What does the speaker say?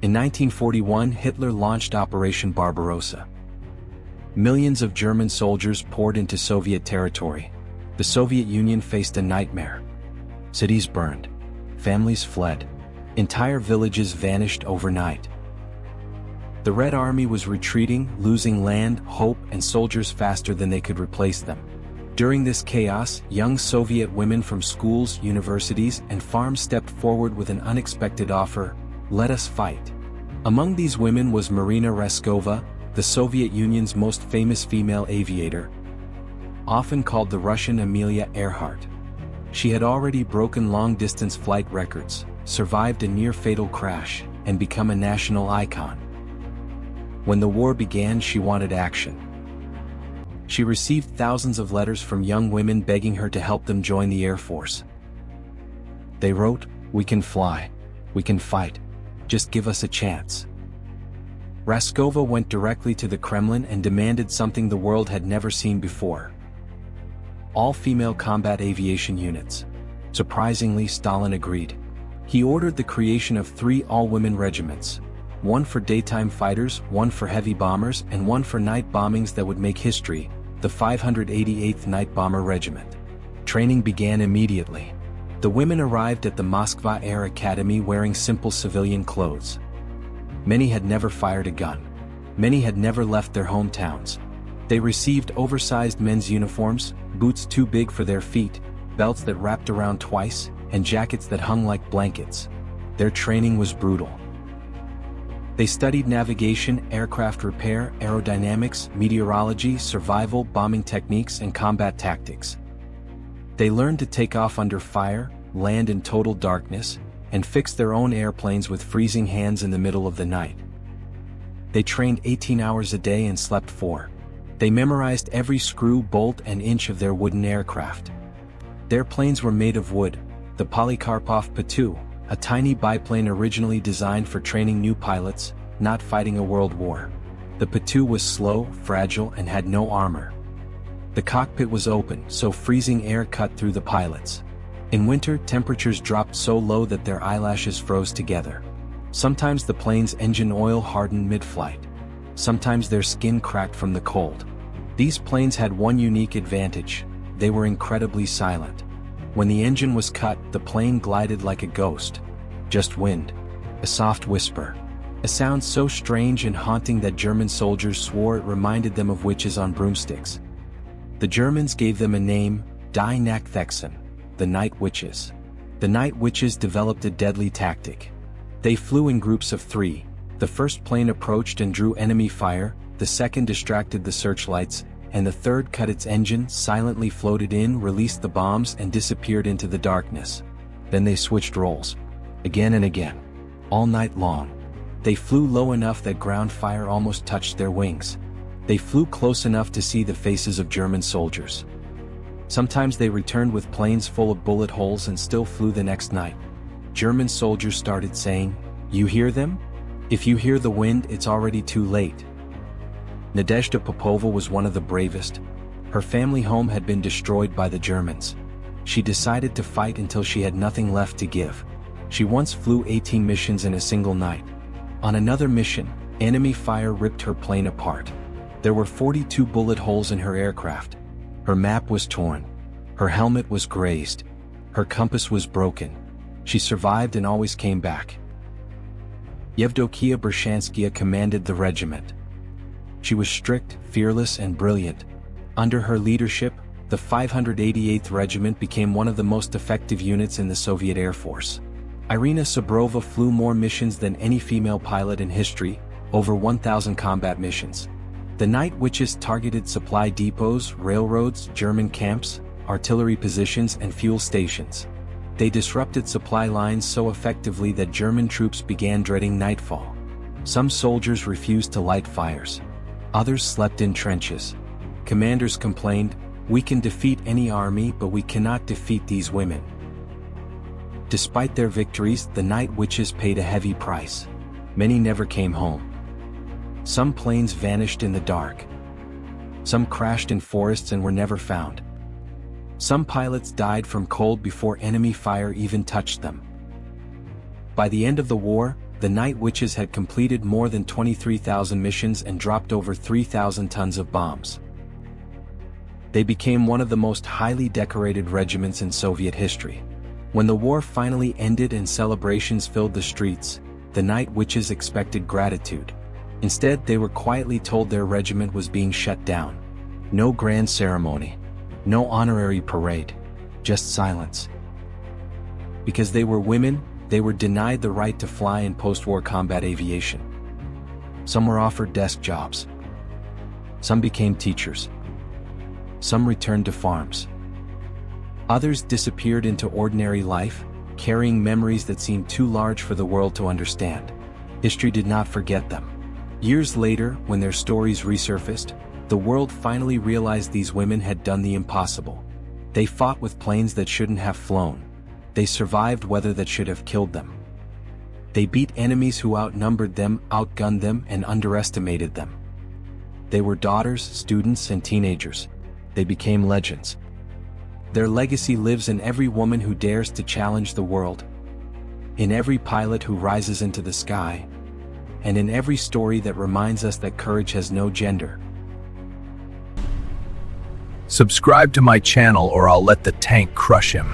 In 1941, Hitler launched Operation Barbarossa. Millions of German soldiers poured into Soviet territory. The Soviet Union faced a nightmare. Cities burned. Families fled. Entire villages vanished overnight. The Red Army was retreating, losing land, hope, and soldiers faster than they could replace them. During this chaos, young Soviet women from schools, universities, and farms stepped forward with an unexpected offer: let us fight. Among these women was Marina Raskova, the Soviet Union's most famous female aviator, often called the Russian Amelia Earhart. She had already broken long-distance flight records, survived a near-fatal crash, and become a national icon. When the war began, she wanted action. She received thousands of letters from young women begging her to help them join the Air Force. They wrote, "We can fly. We can fight. Just give us a chance." Raskova went directly to the Kremlin and demanded something the world had never seen before: all-female combat aviation units. Surprisingly, Stalin agreed. He ordered the creation of 3 all-women regiments, one for daytime fighters, one for heavy bombers, and one for night bombings that would make history, the 588th Night Bomber Regiment. Training began immediately. The women arrived at the Moskva Air Academy wearing simple civilian clothes. Many had never fired a gun. Many had never left their hometowns. They received oversized men's uniforms, boots too big for their feet, belts that wrapped around twice, and jackets that hung like blankets. Their training was brutal. They studied navigation, aircraft repair, aerodynamics, meteorology, survival, bombing techniques, and combat tactics. They learned to take off under fire, land in total darkness, and fix their own airplanes with freezing hands in the middle of the night. They trained 18 hours a day and slept 4. They memorized every screw, bolt, and inch of their wooden aircraft. Their planes were made of wood, the Polikarpov P-2, a tiny biplane originally designed for training new pilots, not fighting a world war. The P-2 was slow, fragile, and had no armor. The cockpit was open, so freezing air cut through the pilots. In winter, temperatures dropped so low that their eyelashes froze together. Sometimes the plane's engine oil hardened mid-flight. Sometimes their skin cracked from the cold. These planes had one unique advantage: they were incredibly silent. When the engine was cut, the plane glided like a ghost. Just wind. A soft whisper. A sound so strange and haunting that German soldiers swore it reminded them of witches on broomsticks. The Germans gave them a name: Die Nachthexen, the Night Witches. The Night Witches developed a deadly tactic. They flew in groups of 3. The first plane approached and drew enemy fire, the second distracted the searchlights, and the third cut its engine, silently floated in, released the bombs, and disappeared into the darkness. Then they switched roles. Again and again. All night long. They flew low enough that ground fire almost touched their wings. They flew close enough to see the faces of German soldiers. Sometimes they returned with planes full of bullet holes and still flew the next night. German soldiers started saying, "You hear them? If you hear the wind, it's already too late." Nadezhda Popova was one of the bravest. Her family home had been destroyed by the Germans. She decided to fight until she had nothing left to give. She once flew 18 missions in a single night. On another mission, enemy fire ripped her plane apart. There were 42 bullet holes in her aircraft. Her map was torn. Her helmet was grazed. Her compass was broken. She survived and always came back. Yevdokia Bershanskaya commanded the regiment. She was strict, fearless, and brilliant. Under her leadership, the 588th Regiment became one of the most effective units in the Soviet Air Force. Irina Sabrova flew more missions than any female pilot in history, over 1,000 combat missions. The Night Witches targeted supply depots, railroads, German camps, artillery positions, and fuel stations. They disrupted supply lines so effectively that German troops began dreading nightfall. Some soldiers refused to light fires. Others slept in trenches. Commanders complained, "We can defeat any army, but we cannot defeat these women." Despite their victories, the Night Witches paid a heavy price. Many never came home. Some planes vanished in the dark. Some crashed in forests and were never found. Some pilots died from cold before enemy fire even touched them. By the end of the war, the Night Witches had completed more than 23,000 missions and dropped over 3,000 tons of bombs. They became one of the most highly decorated regiments in Soviet history. When the war finally ended and celebrations filled the streets, the Night Witches expected gratitude. Instead, they were quietly told their regiment was being shut down. No grand ceremony, no honorary parade, just silence. Because they were women, they were denied the right to fly in post-war combat aviation. Some were offered desk jobs. Some became teachers. Some returned to farms. Others disappeared into ordinary life, carrying memories that seemed too large for the world to understand. History did not forget them. Years later, when their stories resurfaced, the world finally realized these women had done the impossible. They fought with planes that shouldn't have flown. They survived weather that should have killed them. They beat enemies who outnumbered them, outgunned them, and underestimated them. They were daughters, students, and teenagers. They became legends. Their legacy lives in every woman who dares to challenge the world, in every pilot who rises into the sky, and in every story that reminds us that courage has no gender. Subscribe to my channel or I'll let the tank crush him.